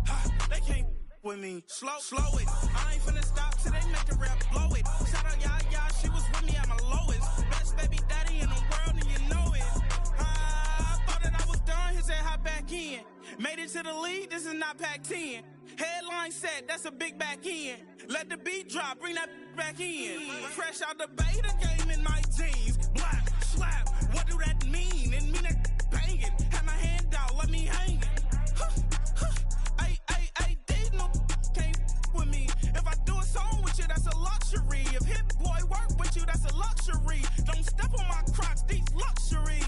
Ha, they can't with me. Slow it. I ain't finna stop till they make the rap blow it. Shout out y'all, she was with me at my lowest. Best baby daddy in the world, and you know it. I thought that I was done, he said hop back in. Made it to the lead, this is not Pac-10. Headline set, that's a big back end. Let the beat drop, bring that back in. Fresh out the beta game in my jeans. Black, slap, what do that mean? It mean that banging. Have my hand out, let me hang it. Ay, these no can't with me. If I do a song with you, that's a luxury. If Hit Boy work with you, that's a luxury. Don't step on my Crocs, these luxury.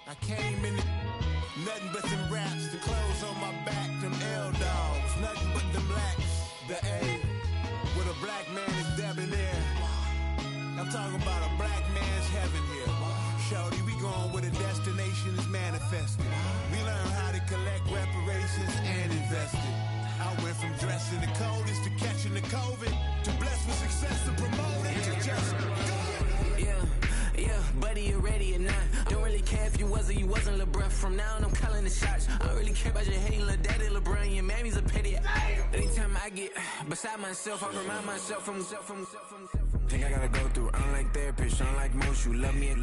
I came in nothing but them raps, the clothes on my back, them L-dogs, nothing but them blacks, the A, with a black man is debonair. I'm talking about a black man's heaven here. Shorty, we going where the destination is manifested. We learn how to collect reparations and invest it. I went from dressing the coldest to catching the COVID, to blessed with success to promote it, to just do it. Yeah, buddy, you ready or not? Don't really care if you was or you wasn't LeBron. From now on, I'm calling the shots. I don't really care about your hating little daddy LeBron. Your mammy's a petty. Anytime I get beside myself, I remind myself from Think I gotta go through. I don't like therapist, I don't like most. You love me,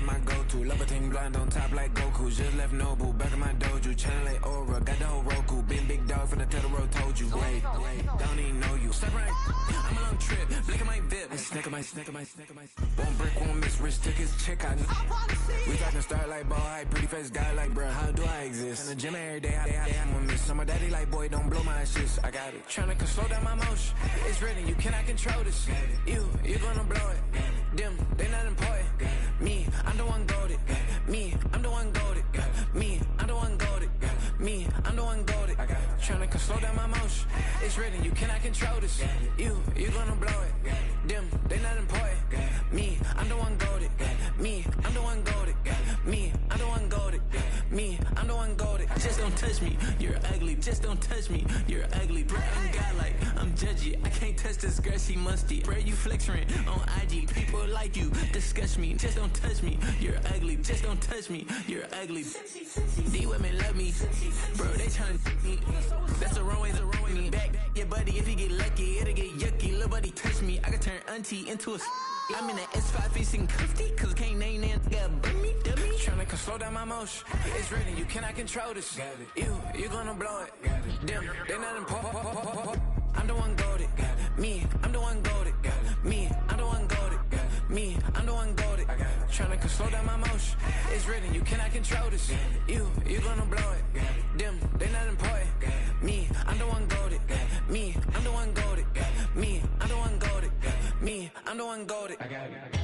my go-to. Love a thing blind on top like Goku. Just left Noble, back in my dojo. Channel like Aura, got the whole Roku. Big dog for the Tether Road, told you. Wait, don't even know you. Step right, I'm a long trip. Look at my VIP. I snack at my. One brick, one miss, rich tickets, check out. We talking start like ball hype, pretty face guy like bruh. How do I exist? In the gym every day, I'm a miss. So my daddy like, boy, don't blow my shit. I got it. Tryna slow down my motion. It's written, you cannot control this. You gonna blow it. Them, they not important. Me, I'm the one goated. Me, I'm the one goated. Me, I'm the one goated. Me, I'm the one goated. Tryna slow down my motion. It's written, you cannot control this. You gonna blow it. Them, they not important. Me, I'm the one goated. Me, I'm the one goated. Me, I'm the one goated. Me, I'm the one goated. Just don't touch me, you're ugly. Just don't touch me, you're ugly. Bro, I'm godlike, I'm judgy. I can't touch this girl, she musty. Bro, you flexing on IG. People like you disgust me. Just don't touch me, you're ugly. Just don't touch me, you're ugly. These women love me, bro. They tryna me. That's the wrong way to me. Back your buddy, if he get lucky, it'll get yucky. Little buddy touch me, I can turn auntie into a. I'm in the S5 facing cuffy, cause can't name that got burn me, dummy. Tryna slow down my motion. It's written, you cannot control this. You gonna blow it. Them, they not important. I'm the one goated. Me, I'm the one goated. Me, I'm the one goated. Me, I'm the one goated. Tryna slow down my motion. It's written, you cannot control this. You gonna blow it. Them, they not important. Me, I'm the one goated. Me, I'm the one goated. Me, I'm the one goated. Me, I'm the one goated. I got it.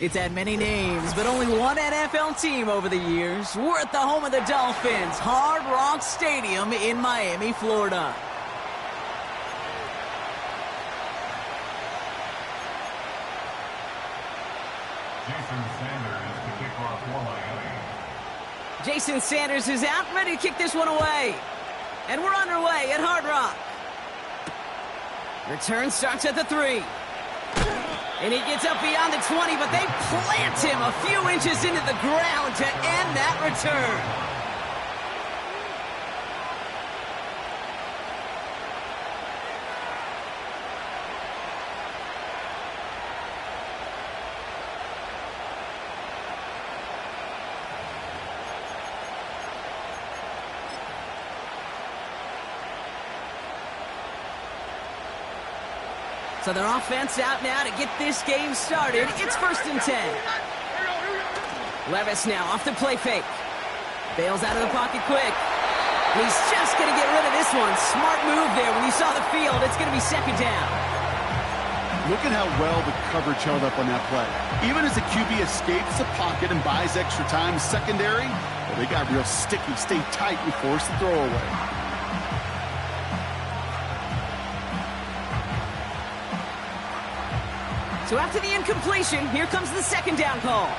It's had many names, but only one NFL team over the years. We're at the home of the Dolphins, Hard Rock Stadium in Miami, Florida. Jason Sanders is out, ready to kick this one away. And we're underway at Hard Rock. Return starts at the 3. And he gets up beyond the 20, but they plant him a few inches into the ground to end that return. So their offense out now to get this game started. It's 1st and 10. Levis now off the play fake. Bails out of the pocket quick. He's just going to get rid of this one. Smart move there when you saw the field. It's going to be 2nd down. Look at how well the coverage held up on that play. Even as the QB escapes the pocket and buys extra time secondary, well, they got real sticky, stay tight, and force the throw away. So after the incompletion, here comes the 2nd down call.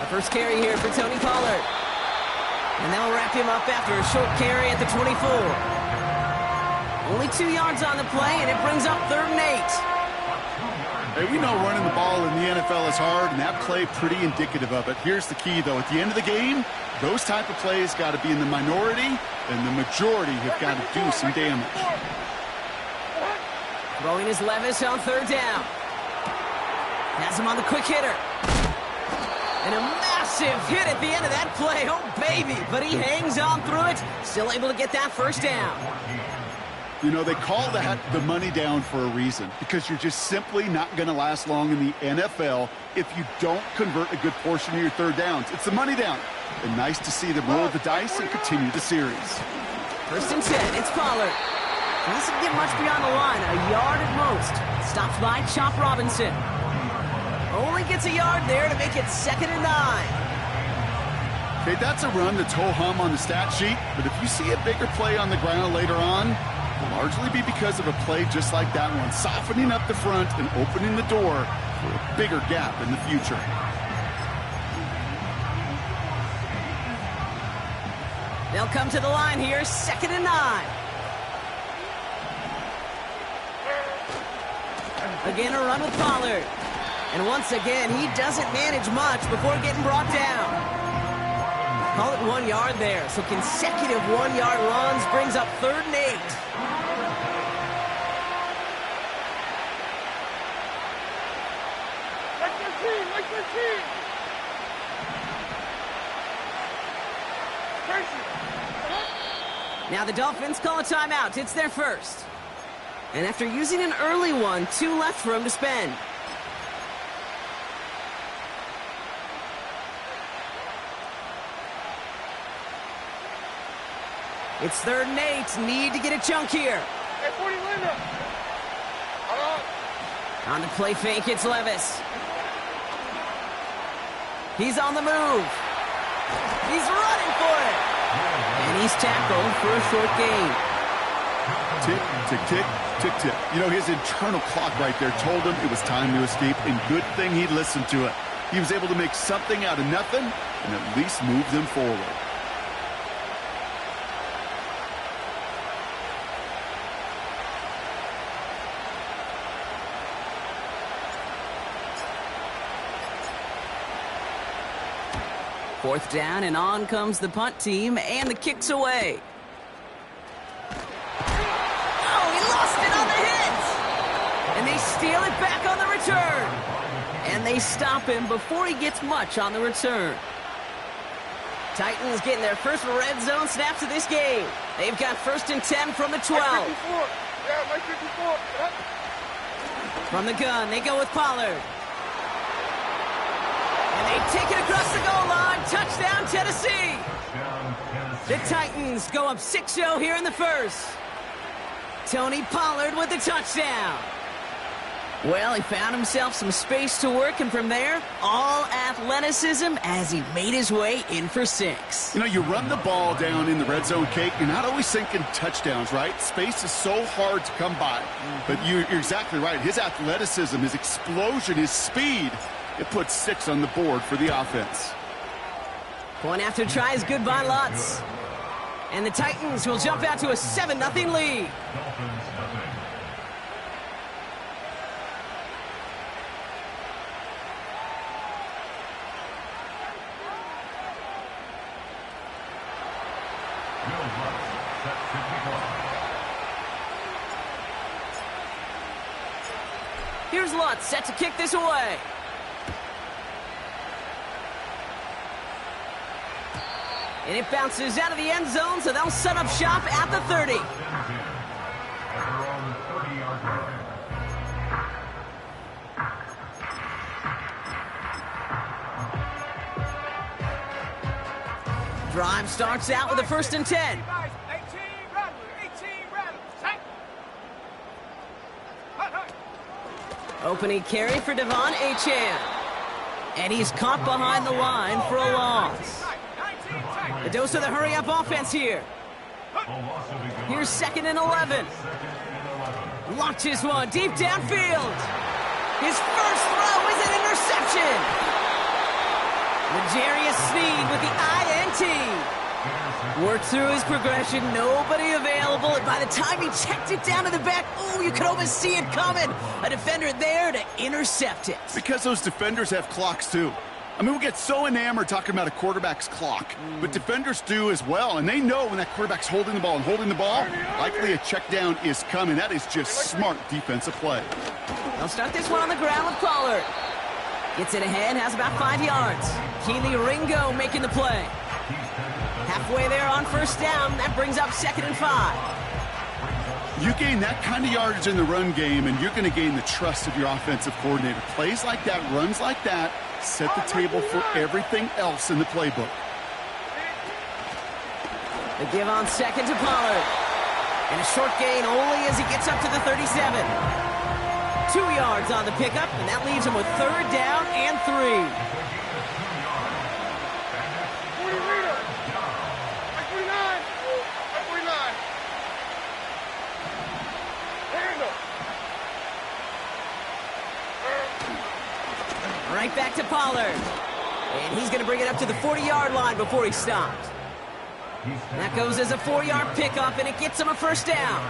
A first carry here for Tony Pollard. And they'll wrap him up after a short carry at the 24. Only 2 yards on the play, and it brings up 3rd and 8. Hey, we know running the ball in the NFL is hard, and that play pretty indicative of it. Here's the key, though. At the end of the game, those type of plays got to be in the minority, and the majority have got to do some damage. Throwing is Levis on 3rd down. Has him on the quick hitter. And a massive hit at the end of that play. Oh, baby. But he hangs on through it. Still able to get that 1st down. You know, they call that the money down for a reason, because you're just simply not going to last long in the NFL if you don't convert a good portion of your 3rd downs. It's the money down. And nice to see them roll the dice and continue the series. 1st and 10. It's Pollard. Doesn't get much beyond the line, a yard at most. Stops by Chop Robinson. Only gets a yard there to make it 2nd and 9. Okay, that's a run that's ho-hum on the stat sheet, but if you see a bigger play on the ground later on, it'll largely be because of a play just like that one, softening up the front and opening the door for a bigger gap in the future. They'll come to the line here, 2nd and 9. Again, a run with Pollard. And once again, he doesn't manage much before getting brought down. Call it 1 yard there. So consecutive 1-yard runs brings up 3rd and 8. Like their team. Now the Dolphins call a timeout. It's their first. And after using an early one, 2 left for him to spend. It's 3rd and 8. Need to get a chunk here. Hey, 40 Linda. On the play fake, it's Levis. He's on the move. He's running for it. And he's tackled for a short gain. Tick, tick, tick, tick, tick. You know, his internal clock right there told him it was time to escape, and good thing he listened to it. He was able to make something out of nothing and at least move them forward. Fourth down, and on comes the punt team, and the kick's away. Oh, he lost it on the hit! And they steal it back on the return. And they stop him before he gets much on the return. Titans getting their first red zone snaps of this game. They've got 1st and 10 from the 12. Yeah, Mike 54. Yep. From the gun, they go with Pollard. And they take it across the goal line. Touchdown, Tennessee. The Titans go up 6-0 here in the first. Tony Pollard with the touchdown. Well, he found himself some space to work, and from there, all athleticism as he made his way in for 6. You know, you run the ball down in the red zone, Kate, you're not always thinking touchdowns, right? Space is so hard to come by. But you're exactly right. His athleticism, his explosion, his speed, it puts 6 on the board for the offense. Point after try is good by Lutz. And the Titans will jump out to a 7-0 lead. Here's Lutz, set to kick this away. And it bounces out of the end zone, so they'll set up shop at the 30. Drive starts out with a 1st and 10. Opening carry for Devon Achane. And he's caught behind the line for a loss. A dose of the hurry-up offense here. Here's 2nd and 11. Launches one deep downfield. His first throw is an interception. L'Jarius Sneed with the INT. Worked through his progression, nobody available, and by the time he checked it down to the back, oh, you could almost see it coming. A defender there to intercept it. Because those defenders have clocks, too. I mean, we get so enamored talking about a quarterback's clock, but defenders do as well, and they know when that quarterback's holding the ball and holding the ball, likely a check down is coming. That is just smart defensive play. They'll start this one on the ground with Pollard. Gets it ahead, has about 5 yards. Keely Ringo making the play. Halfway there on 1st down, that brings up 2nd and 5. You gain that kind of yardage in the run game, and you're going to gain the trust of your offensive coordinator. Plays like that, runs like that, set the table for everything else in the playbook. The give on 2nd to Pollard. And a short gain only as he gets up to the 37. 2 yards on the pickup, and that leaves him with 3rd down and 3. Right back to Pollard. And he's going to bring it up to the 40-yard line before he stops. That goes as a 4-yard pickup, and it gets him a 1st down.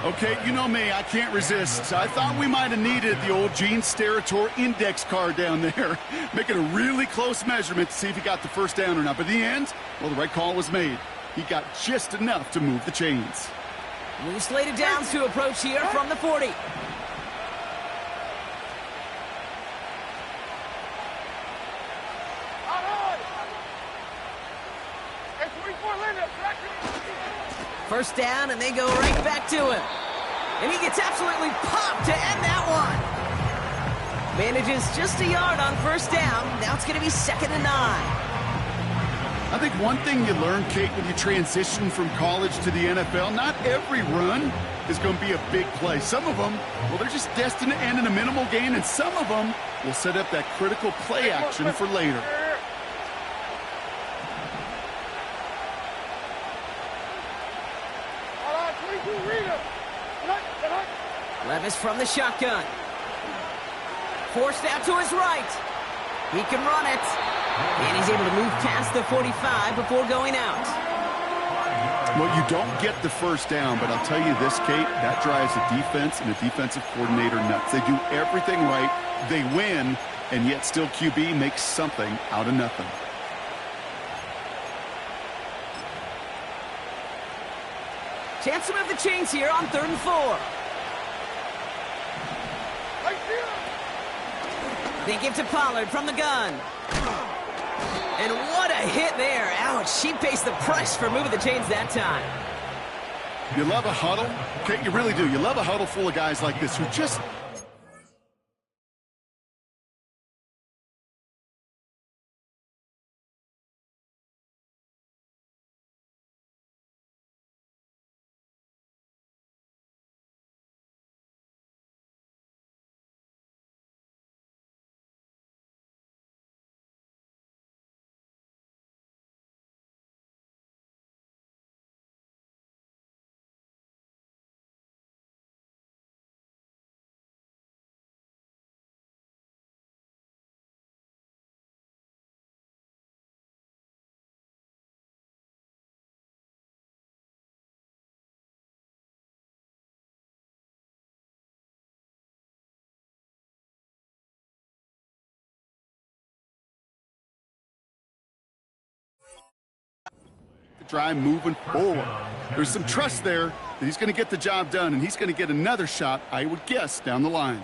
Okay, you know me, I can't resist. I thought we might have needed the old Gene Steratore index card down there, making a really close measurement to see if he got the 1st down or not. But in the end, well, the right call was made. He got just enough to move the chains. New slated downs to approach here from the 40. First down, and they go right back to him. And he gets absolutely popped to end that one. Manages just a yard on 1st down. Now it's going to be 2nd and 9. I think one thing you learn, Kate, when you transition from college to the NFL, not every run is going to be a big play. Some of them, well, they're just destined to end in a minimal gain, and some of them will set up that critical play action for later. Levis from the shotgun. Forced out to his right. He can run it. And he's able to move past the 45 before going out. Well, you don't get the 1st down, but I'll tell you this, Kate, that drives the defense and the defensive coordinator nuts. They do everything right. They win, and yet still QB makes something out of nothing. Chance to move the chains here on 3rd and 4. They give to Pollard from the gun. And what a hit there. Ouch, she pays the price for moving the chains that time. You love a huddle? Okay, you really do. You love a huddle full of guys like this who just drive moving forward. There's some trust there that he's going to get the job done, and he's going to get another shot, I would guess, down the line.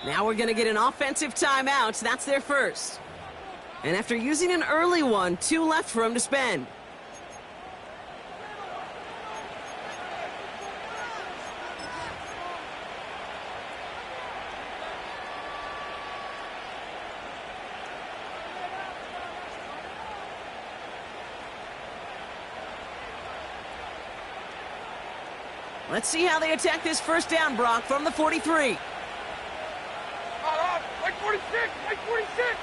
Now we're going to get an offensive timeout. That's their first. And after using an early one, 2 left for him to spend. Let's see how they attack this first down, Brock, from the 43. Like 46, like 46.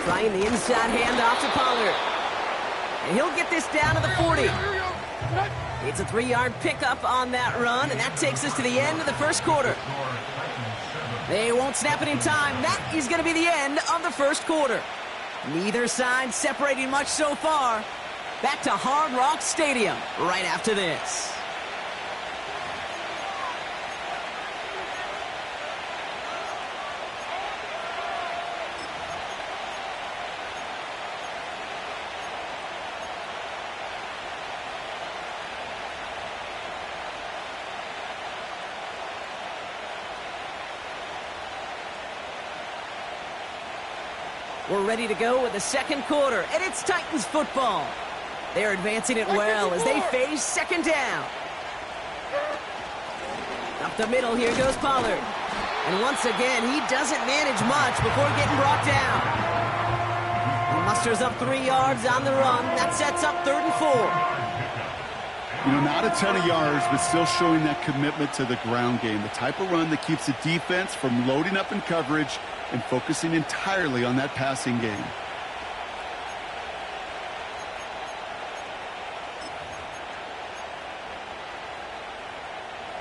Trying the inside handoff to Pollard. And he'll get this down to the 40. It's a 3-yard pickup on that run, and that takes us to the end of the first quarter. They won't snap it in time. That is going to be the end of the first quarter. Neither side separating much so far. Back to Hard Rock Stadium right after this. We're ready to go with the second quarter, and it's Titans football. They're advancing it well as they face second down. Up the middle, here goes Pollard. And once again, he doesn't manage much before getting brought down. He musters up 3 yards on the run. That sets up 3rd and 4. You know, not a ton of yards, but still showing that commitment to the ground game. The type of run that keeps the defense from loading up in coverage and focusing entirely on that passing game.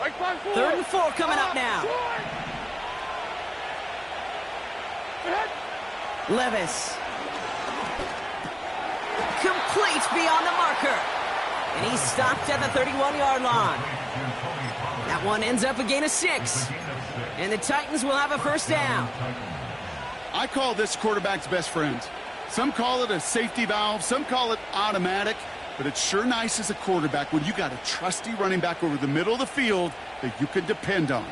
Like 5-4. 3rd and 4 coming up now. Levis. Complete beyond the marker. And he's stopped at the 31-yard line. That one ends up a gain of 6. And the Titans will have a first down. I call this quarterback's best friend. Some call it a safety valve, some call it automatic, but it's sure nice as a quarterback when you got a trusty running back over the middle of the field that you can depend on.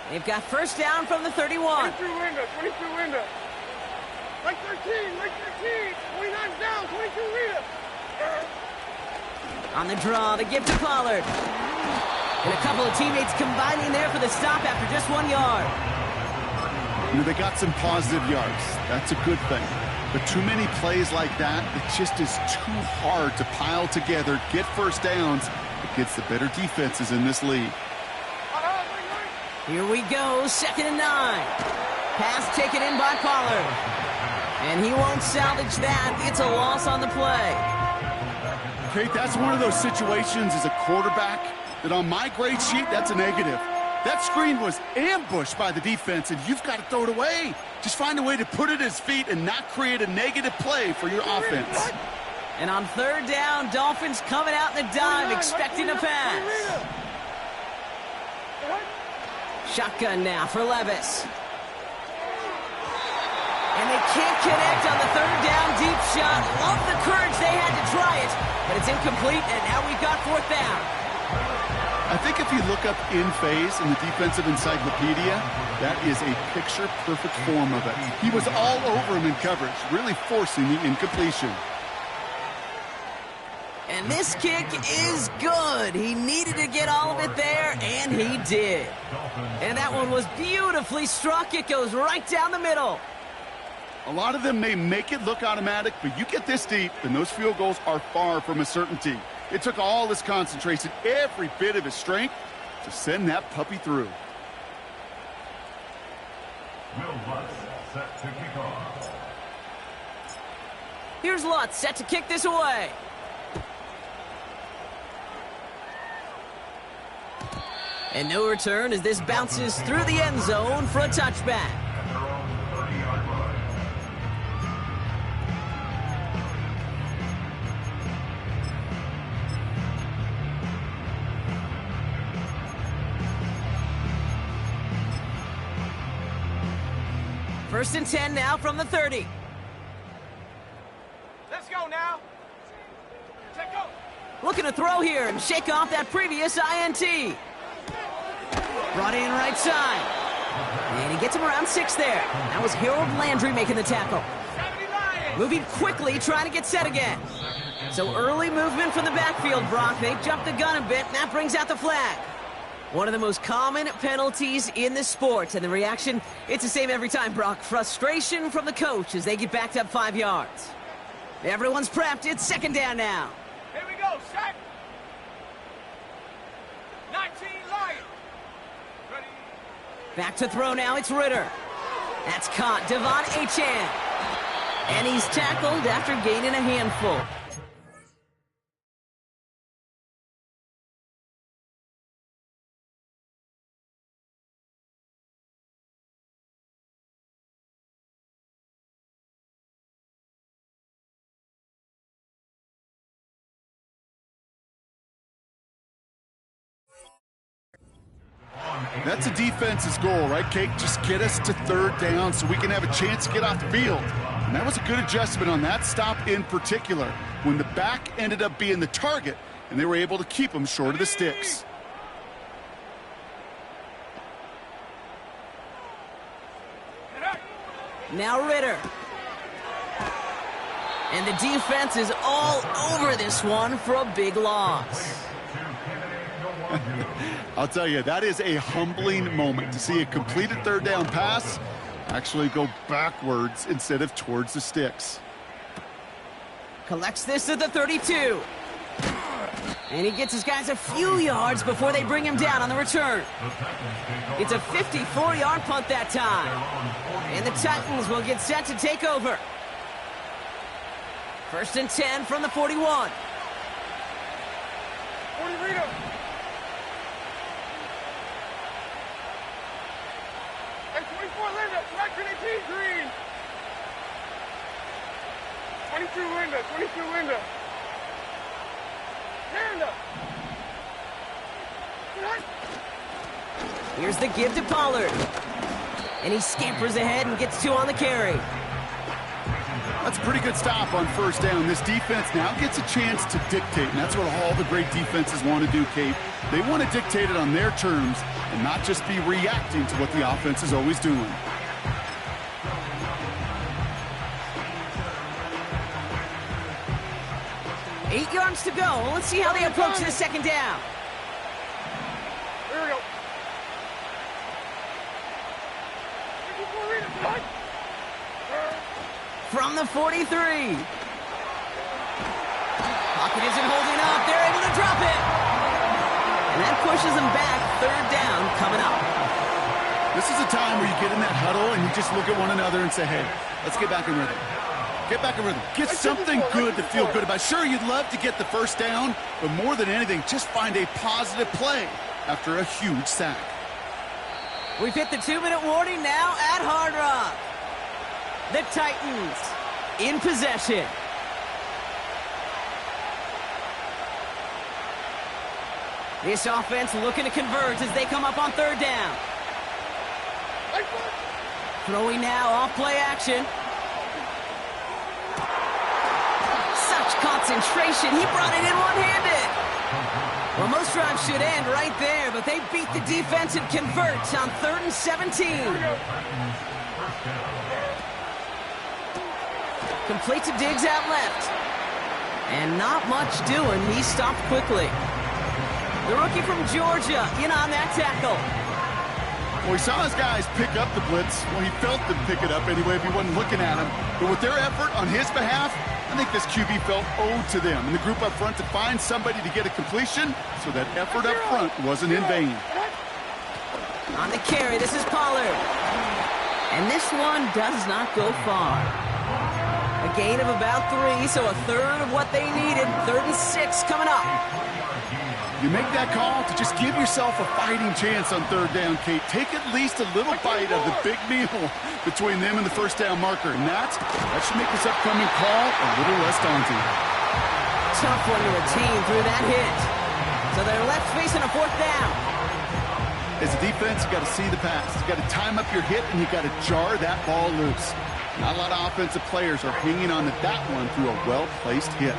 They've got first down from the 31. 22 window, 22 window. Like 13, like 13. 29's down, 22 window. On the draw, the give to Pollard. And a couple of teammates combining there for the stop after just 1 yard. You know, they got some positive yards. That's a good thing. But too many plays like that, it just is too hard to pile together, get first downs against the better defenses in this league. Here we go, 2nd and 9. Pass taken in by Pollard. And he won't salvage that. It's a loss on the play. Okay, that's one of those situations as a quarterback that on my grade sheet, that's a negative. That screen was ambushed by the defense, and you've got to throw it away. Just find a way to put it at his feet and not create a negative play for your offense. And on 3rd down, Dolphins coming out in the dime, expecting a pass. Shotgun now for Levis. And they can't connect on the 3rd down deep shot. Love the courage they had to try it, but it's incomplete, and now we've got 4th down. I think if you look up in phase in the defensive encyclopedia, that is a picture-perfect form of it. He was all over him in coverage, really forcing the incompletion. And this kick is good. He needed to get all of it there, and he did. And that one was beautifully struck. It goes right down the middle. A lot of them may make it look automatic, but you get this deep, and those field goals are far from a certainty. It took all his concentration, every bit of his strength, to send that puppy through. Will Lutz set to kick off. Here's Lutz set to kick this away. And no return as this bounces through the end zone for a touchback. First and 10 now from the 30. Let's go now. Check go. Looking to throw here and shake off that previous INT. Brought in right side. And he gets him around 6 there. That was Harold Landry making the tackle. Moving quickly, trying to get set again. So early movement from the backfield, Brock. They jumped the gun a bit, and that brings out the flag. One of the most common penalties in the sport, and the reaction, it's the same every time, Brock. Frustration from the coach as they get backed up 5 yards. Everyone's prepped. It's second down now. Here we go, set. 19 Lions. Ready. Back to throw now. It's Ritter. That's caught. Devon Achane. And he's tackled after gaining a handful. That's a defense's goal, right, Kate? Just get us to third down so we can have a chance to get off the field. And that was a good adjustment on that stop in particular, when the back ended up being the target, and they were able to keep him short of the sticks. Now Ritter. And the defense is all over this one for a big loss. I'll tell you, that is a humbling moment to see a completed third down pass actually go backwards instead of towards the sticks. Collects this at the 32. And he gets his guys a few yards before they bring him down on the return. It's a 54-yard punt that time. And the Titans will get set to take over. First and 10 from the 41. 40 Rito. And 24 Linda. Black grenade green. 22 Linda. 22 Linda. Linda. Here's the give to Pollard. And he scampers ahead and gets 2 on the carry. That's a pretty good stop on first down. This defense now gets a chance to dictate, and that's what all the great defenses want to do, Kate. They want to dictate it on their terms and not just be reacting to what the offense is always doing. Eight yards to go. Let's see how they approach this second down. Here we go. 54 Rito. What? From the 43. Pocket isn't holding up. They're able to drop it. And that pushes them back. Third down coming up. This is a time where you get in that huddle and you just look at one another and say, hey, let's get back in rhythm. Get back in rhythm. Get something good to feel good about. Sure, you'd love to get the first down, but more than anything, just find a positive play after a huge sack. We've hit the 2-minute warning now at Hard Rock. The Titans in possession. This offense looking to converge as they come up on third down. Throwing now off play action. Such concentration. He brought it in one-handed. Well, most drives should end right there, but they beat the defense and convert on 3rd and 17. Complete to Diggs out left. And not much doing. He stopped quickly. The rookie from Georgia in on that tackle. Well, he saw his guys pick up the blitz. Well, he felt them pick it up anyway if he wasn't looking at him. But with their effort on his behalf, I think this QB felt owed to them and the group up front to find somebody to get a completion, so that effort up front wasn't in vain. On the carry, this is Pollard. And this one does not go far. A gain of about 3, so a third of what they needed. 3rd and 6 coming up. You make that call to just give yourself a fighting chance on third down, Kate. Take at least a little bite of the big meal between them and the first down marker. And that should make this upcoming call a little less daunting. Tough one to retain through that hit. So they're left facing a 4th down. As a defense, you got to see the pass. You got to time up your hit, and you got to jar that ball loose. Not a lot of offensive players are hanging on to that one through a well-placed hit.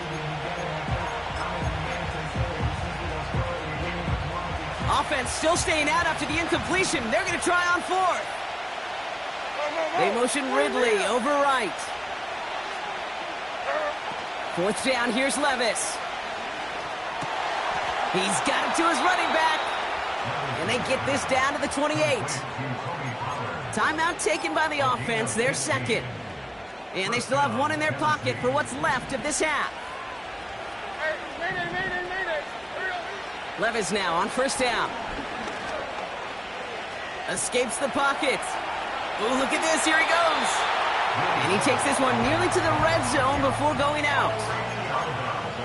Offense still staying out after the incompletion. They're going to try on fourth. They motion Ridley over right. Fourth down, here's Levis. He's got it to his running back. And they get this down to the 28. Timeout taken by the offense, their second. And they still have one in their pocket for what's left of this half. Levis now on first down. Escapes the pocket. Ooh, look at this, here he goes. And he takes this one nearly to the red zone before going out.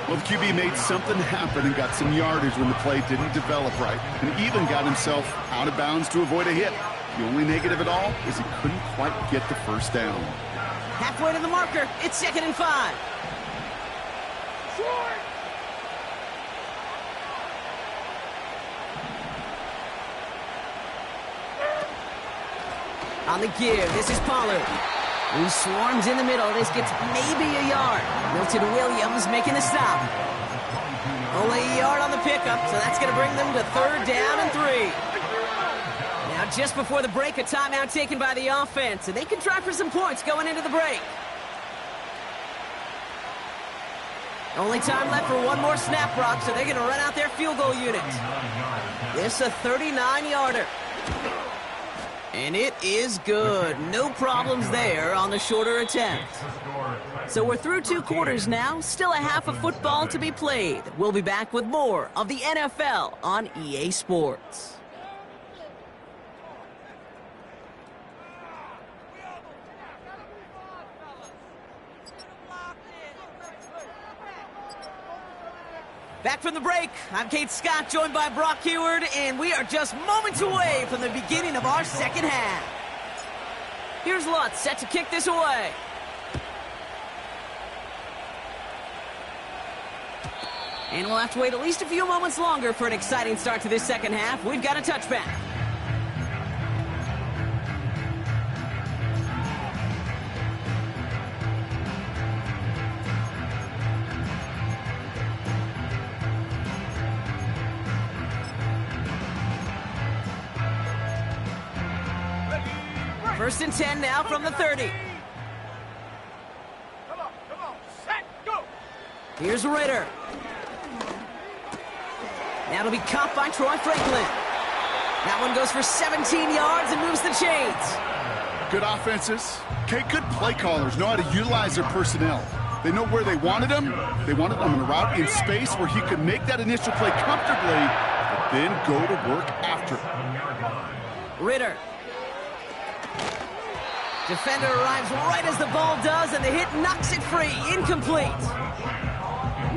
Well, the QB made something happen and got some yardage when the play didn't develop right, and even got himself out of bounds to avoid a hit. The only negative at all is he couldn't quite get the first down. Halfway to the marker, it's 2nd and 5. Short! On the give, this is Pollard, who swarms in the middle. This gets maybe a yard. Milton Williams making the stop. Only a yard on the pickup, so that's going to bring them to 3rd down and 3. Now, just before the break, a timeout taken by the offense, and they can try for some points going into the break. Only time left for one more snap, Brock, so they're going to run out their field goal unit. This a 39-yarder. And it is good. No problems there on the shorter attempt. So we're through 2 quarters now. Still a half of football to be played. We'll be back with more of the NFL on EA Sports. Back from the break, I'm Kate Scott, joined by Brock Heward, and we are just moments away from the beginning of our second half. Here's Lutz, set to kick this away. And we'll have to wait at least a few moments longer for an exciting start to this second half. We've got a touchback. First and 10 now from the 30. Come on, set, go! Here's Ritter. That'll be caught by Troy Franklin. That one goes for 17 yards and moves the chains. Good offenses. Okay, good play callers know how to utilize their personnel. They know where they wanted him. They wanted him in a route in space where he could make that initial play comfortably, but then go to work after it. Ritter. Defender arrives right as the ball does, and the hit knocks it free. Incomplete.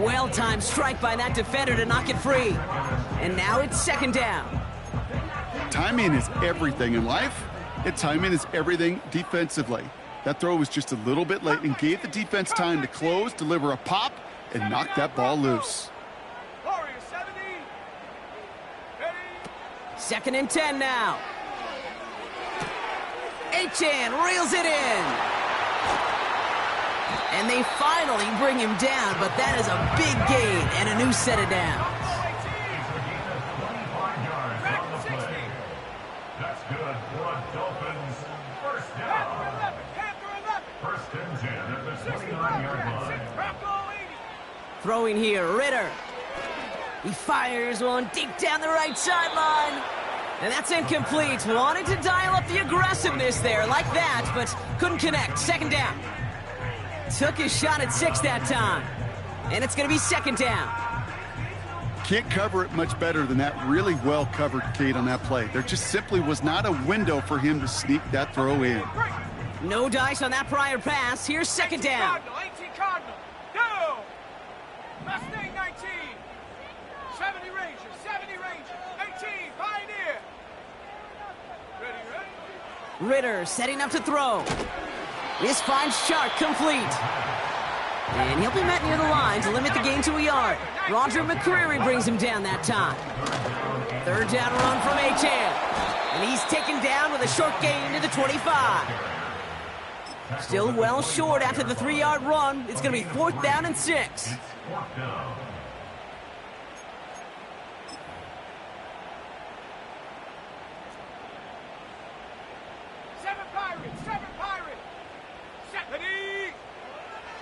Well-timed strike by that defender to knock it free. And now it's 2nd down. Timing is everything in life, and timing is everything defensively. That throw was just a little bit late and gave the defense time to close, deliver a pop, and knock that ball loose. 2nd and 10 now. Achan reels it in. And they finally bring him down, but that is a big gain and a new set of downs. That's good for a Dolphins first down. First and 10 at the 29-yard line. Throwing here, Ritter. He fires one deep down the right sideline. And that's incomplete. Wanted to dial up the aggressiveness there like that, but couldn't connect. 2nd down. Took his shot at 6 that time. And it's going to be 2nd down. Can't cover it much better than that. Really well covered, Kate, on that play. There just simply was not a window for him to sneak that throw in. No dice on that prior pass. Here's 2nd down. 18 Cardinal. Go! Mustang 19. 70 Ranger. 70 Ranger. 18 Pioneer. Ready? Ritter setting up to throw. This finds Chark complete. And he'll be met near the line to limit the gain to a yard. Roger McCreary brings him down that time. Third down run from Achan. And he's taken down with a short gain to the 25. Still well short after the 3-yard run. It's going to be 4th down and 6.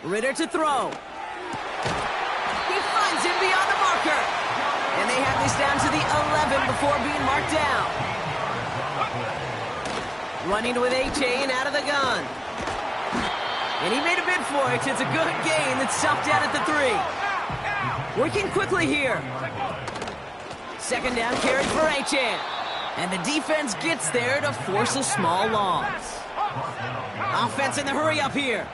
Ritter to throw. He finds him beyond the marker. And they have this down to the 11 before being marked down. Running with Achan out of the gun. And he made a bid for it. It's a good gain that's stopped down at the 3. Working quickly here. Second down carry for Achan. And the defense gets there to force a small loss. Offense in the hurry up here.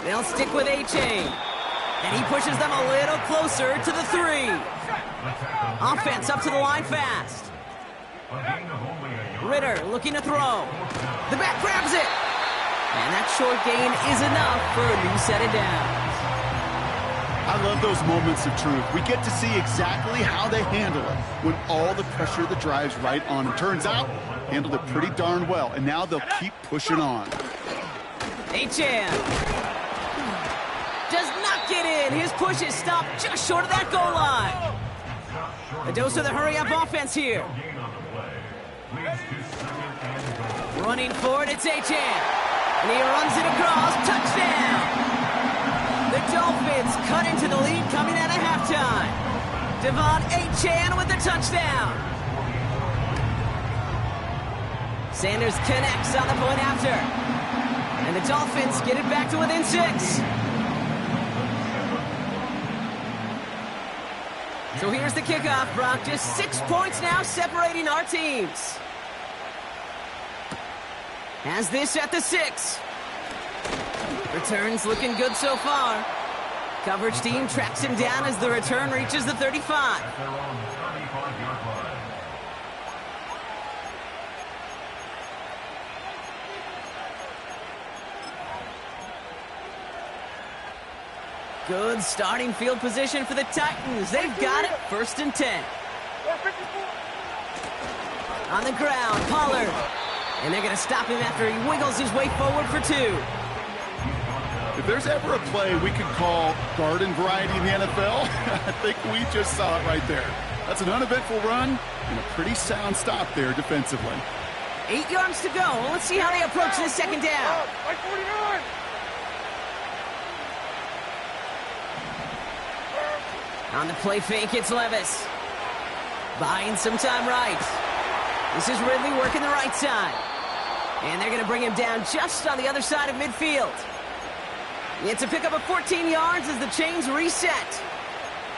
They'll stick with Achan. And he pushes them a little closer to the 3. Offense up to the line fast. Ritter looking to throw. The back grabs it. And that short gain is enough for a new set of downs. I love those moments of truth. We get to see exactly how they handle it when all the pressure of the drive's right on them. Turns out, handled it pretty darn well, and now they'll keep pushing on. Achan does not get in. His push is stopped just short of that goal line. A dose of the hurry-up offense here. Running forward, it's Achan. And he runs it across. Touchdown! The Dolphins cut into the lead coming out of halftime. Devon Achan with the touchdown. Sanders connects on the point after. And the Dolphins get it back to within 6. So here's the kickoff, Brock. Just 6 points now separating our teams. Has this at the 6. Returns looking good so far. Coverage team tracks him down as the return reaches the 35. Good starting field position for the Titans. They've got it. 1st and 10. On the ground, Pollard. And they're going to stop him after he wiggles his way forward for 2. If there's ever a play we could call garden variety in the NFL, I think we just saw it right there. That's an uneventful run and a pretty sound stop there defensively. 8 yards to go. Let's see how they approach this second down. Like 49. On the play fake, it's Levis. Buying some time right. This is Ridley working the right side. And they're going to bring him down just on the other side of midfield. It's a pickup of 14 yards as the chains reset.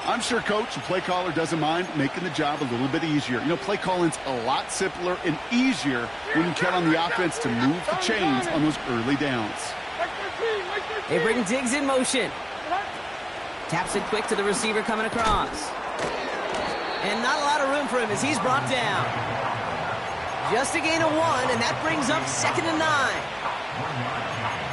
I'm sure coach and play caller doesn't mind making the job a little bit easier. You know, play calling's a lot simpler and easier when you count on the offense to move the chains on those early downs. They bring Diggs in motion. Taps it quick to the receiver coming across. And not a lot of room for him as he's brought down. Just a gain of 1, and that brings up 2nd and 9.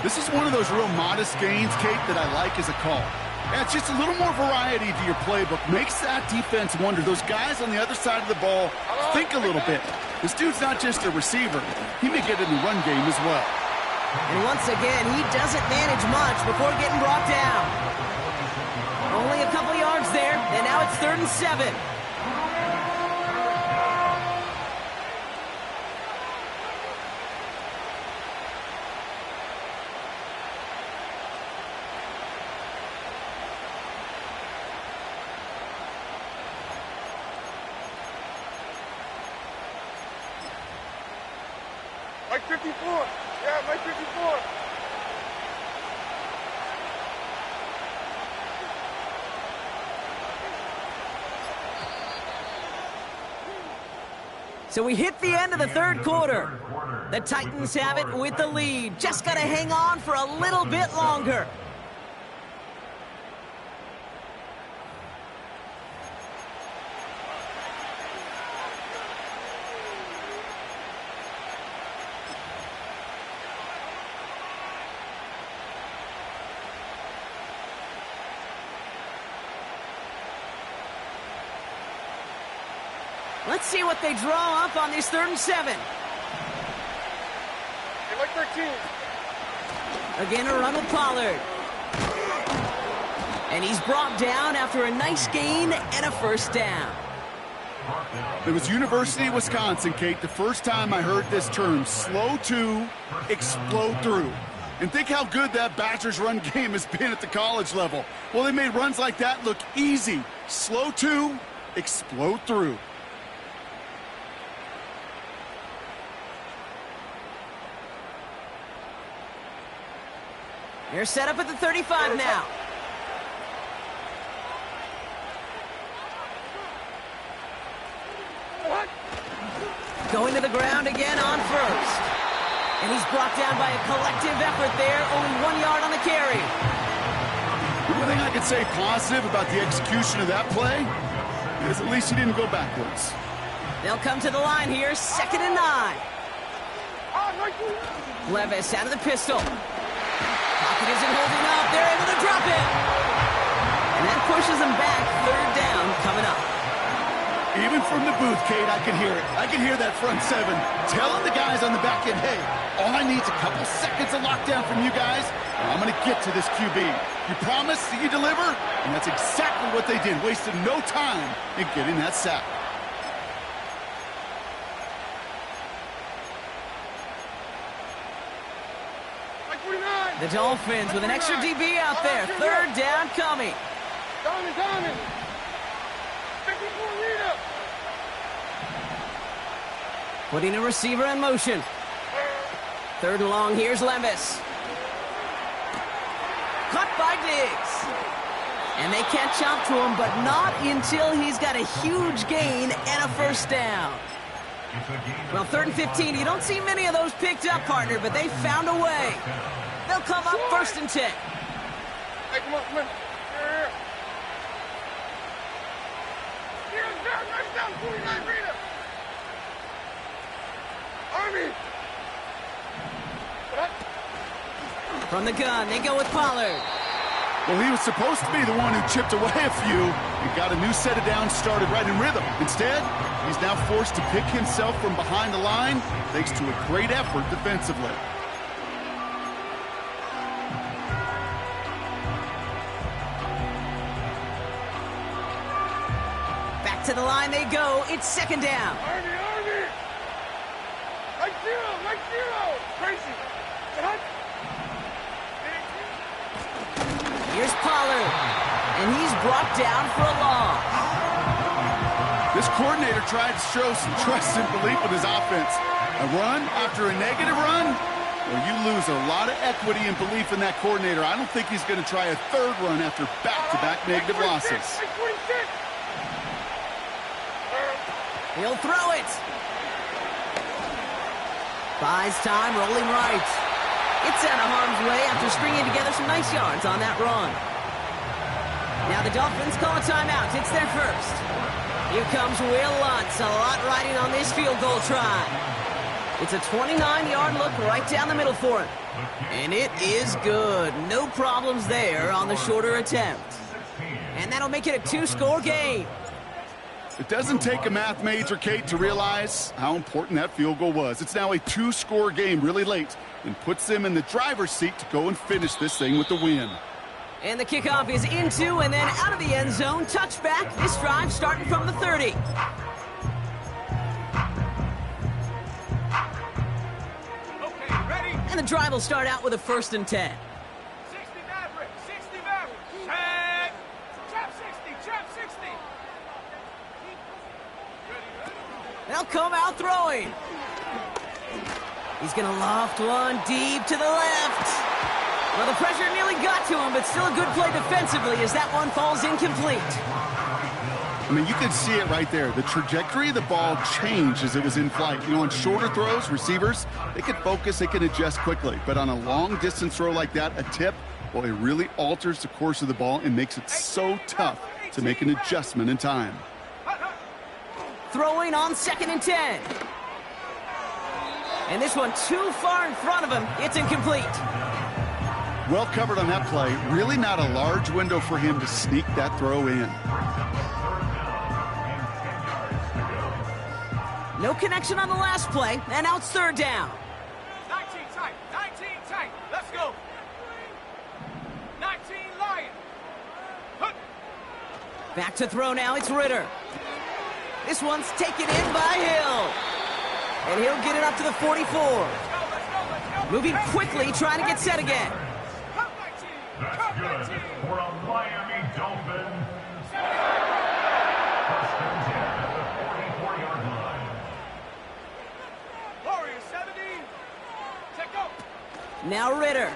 This is one of those real modest gains, Kate, that I like as a call. Yeah, it's just a little more variety to your playbook. Makes that defense wonder. Those guys on the other side of the ball think a little bit. This dude's not just a receiver. He may get in the run game as well. And once again, he doesn't manage much before getting brought down. Only a couple yards there, and now it's 3rd and 7. Like 54. Yeah, like 54. So we hit the end of the 3rd quarter. The Titans have it with the lead. Just got to hang on for a little bit longer. Let's see what they draw up on this 3rd and 7. Hey, like 13. Again, a run with Pollard. And he's brought down after a nice gain and a first down. It was University of Wisconsin, Kate, the first time I heard this term, slow to explode through. And think how good that Badgers run game has been at the college level. Well, they made runs like that look easy. Slow to explode through. They're set up at the 35 now. Going to the ground again on first. And he's brought down by a collective effort there. Only 1 yard on the carry. The only thing I could say positive about the execution of that play is at least he didn't go backwards. They'll come to the line here, 2nd and 9. Levis out of the pistol. Pocket isn't holding up. They're able to drop it. And that pushes them back. 3rd down coming up. Even from the booth, Kate, I can hear it. I can hear that front 7 telling the guys on the back end, hey, all I need is a couple seconds of lockdown from you guys, and I'm going to get to this QB. You promise that you deliver? And that's exactly what they did. Wasted no time in getting that sack. The Dolphins with an extra DB out there. 3rd down coming. Diamond. 54 Rita. Putting a receiver in motion. 3rd and long. Here's Levis. Caught by Diggs. And they catch up to him, but not until he's got a huge gain and a first down. Well, 3rd and 15. You don't see many of those picked up, partner, but they found a way. They'll come up 1st and 10. Hey, come on. Here. Down, 49 Rita. Army. From the gun, they go with Pollard. Well, he was supposed to be the one who chipped away a few and got a new set of downs started right in rhythm. Instead, he's now forced to pick himself from behind the line thanks to a great effort defensively. Back to the line they go. It's 2nd down. Army. Like zero. Crazy. Here's Pollard, and he's brought down for a loss. This coordinator tried to show some trust and belief in his offense. A run after a negative run? Well, you lose a lot of equity and belief in that coordinator. I don't think he's going to try a 3rd run after back-to-back negative losses. He'll throw it. Buys time, rolling right. It's out of harm's way after stringing together some nice yards on that run. Now the Dolphins call a timeout. It's their first. Here comes Will Lutz. A lot riding on this field goal try. It's a 29-yard look right down the middle for him. And it is good. No problems there on the shorter attempt. And that'll make it a 2-score game. It doesn't take a math major, Kate, to realize how important that field goal was. It's now a 2-score game really late and puts them in the driver's seat to go and finish this thing with the win. And the kickoff is into and then out of the end zone. Touchback. This drive starting from the 30. Okay, ready? And the drive will start out with a 1st and 10. 60 Maverick. Set. Trap 60. They'll come out throwing. He's going to loft one deep to the left. Well, the pressure nearly got to him, but still a good play defensively as that one falls incomplete. I mean, you could see it right there. The trajectory of the ball changed as it was in flight. You know, on shorter throws, receivers, they can focus, they can adjust quickly. But on a long-distance throw like that, a tip, well, it really alters the course of the ball and makes it so tough to make an adjustment in time. Throwing on 2nd and 10. And this one too far in front of him. It's incomplete. Well covered on that play. Really not a large window for him to sneak that throw in. No connection on the last play, and now it's third down. 19 tight, let's go. 19 Lion. Hup. Back to throw now, it's Ritter. This one's taken in by Hill. And he'll get it up to the 44. Moving quickly, trying to get set again. That's good for a Miami Dolphin. First and 10 at the 44-yard line. Warriors 70. Check go. Now Ritter.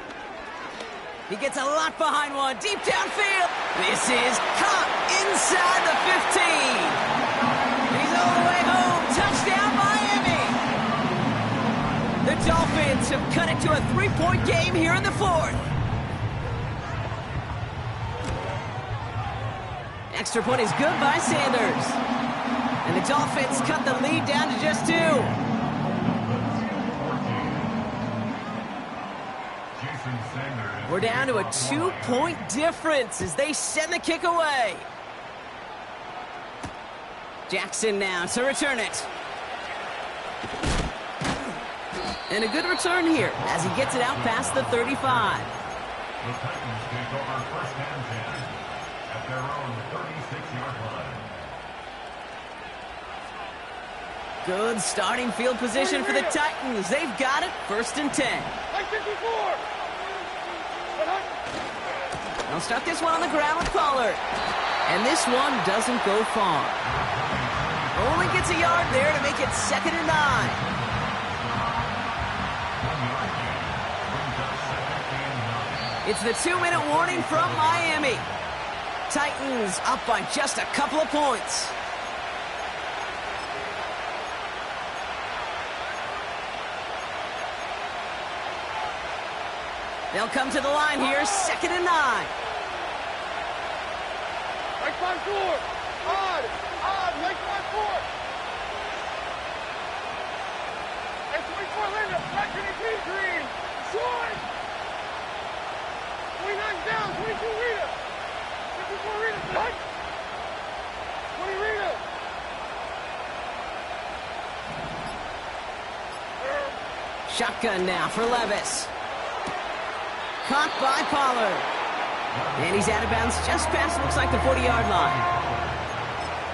He gets a lot behind one, deep downfield. This is caught inside the 15. He's all the way home. Touchdown, Miami. The Dolphins have cut it to a 3-point game here in the fourth. Extra point is good by Sanders. And the Dolphins cut the lead down to just 2. We're down to a 2-point difference as they send the kick away. Jackson now to return it. And a good return here as he gets it out past the 35. The Titans take over first and 10 at their own 36-yard line. Good starting field position for the Titans. They've got it, first and 10. Like 54. They'll start this one on the ground with Pollard. And this one doesn't go far. Only gets a yard there to make it 2nd and 9. It's the 2-minute warning from Miami. Titans up by just a couple of points. They'll come to the line here, 2nd and 9. Like 5-4. Odd, like 5-4. And 24 Linda, back to the team green. Short. 29 down, 22 Rita. 54 Rita, back. 20 Rita. Shotgun now for Levis. Caught by Pollard. And he's out of bounds just past, looks like, the 40-yard line.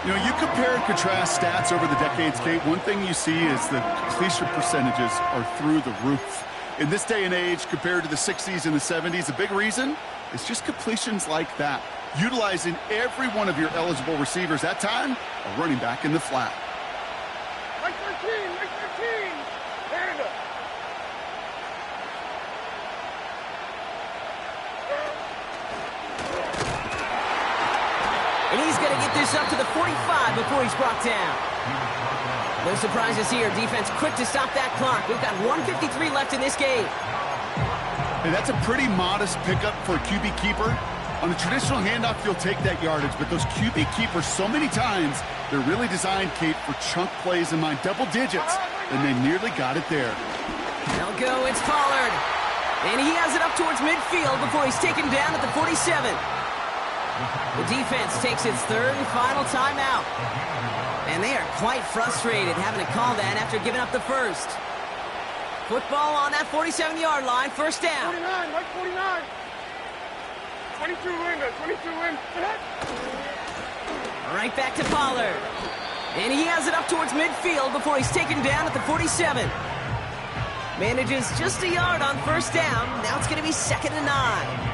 You know, you compare and contrast stats over the decades, Kate. One thing you see is the completion percentages are through the roof. In this day and age, compared to the 60s and the 70s, a big reason is just completions like that. Utilizing every one of your eligible receivers that time, a running back in the flat. Like 13, like 13. Panda. And he's going to get this up to the 45 before he's brought down. No surprises here. Defense quick to stop that clock. We've got 1:53 left in this game. Hey, that's a pretty modest pickup for a QB keeper. On a traditional handoff, you'll take that yardage, but those QB keepers, so many times, they're really designed, Kate, for chunk plays in mind, double digits, and they nearly got it there. They'll go, it's Pollard. And he has it up towards midfield before he's taken down at the 47. The defense takes its 3rd and final timeout. And they are quite frustrated having to call that after giving up the first. Football on that 47-yard line, first down. 49, like 49. 22 Linda, 22 Linda. Right back to Pollard. And he has it up towards midfield before he's taken down at the 47. Manages just a yard on first down. Now it's going to be 2nd and 9.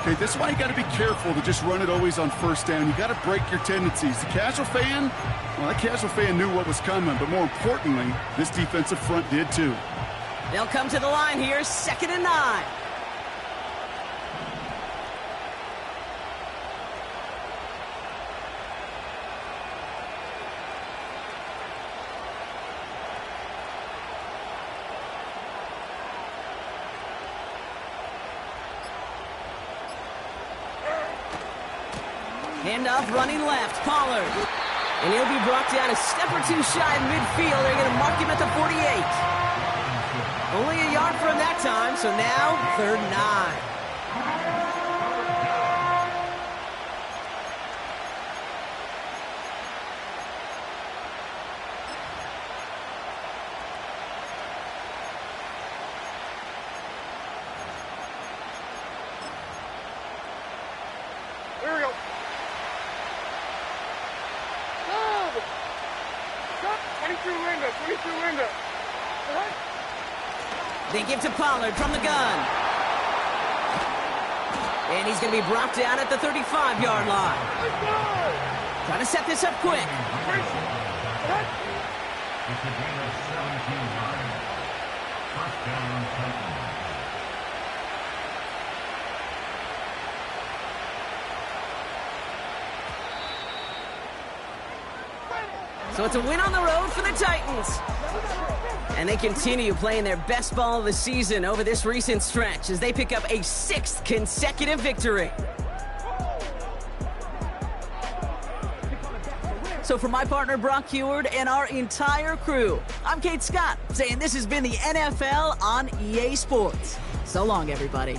Okay, this is why you got to be careful to just run it always on first down. You got to break your tendencies. The casual fan, well, that casual fan knew what was coming, but more importantly, this defensive front did too. They'll come to the line here, 2nd and 9. Handoff running left, Pollard. And he'll be brought down a step or two shy of midfield. They're going to mark him at the 48. Only a yard for him that time, so now 3rd and 9. window, 22 window. They give to Pollard from the gun. And he's going to be brought down at the 35-yard line. Let's go! Trying to set this up quick. It's a gain of 17 yards. First down, Titans. So it's a win on the road for the Titans. And they continue playing their best ball of the season over this recent stretch as they pick up a 6th consecutive victory. So for my partner Brock Heward and our entire crew, I'm Kate Scott saying this has been the NFL on EA Sports. So long, everybody.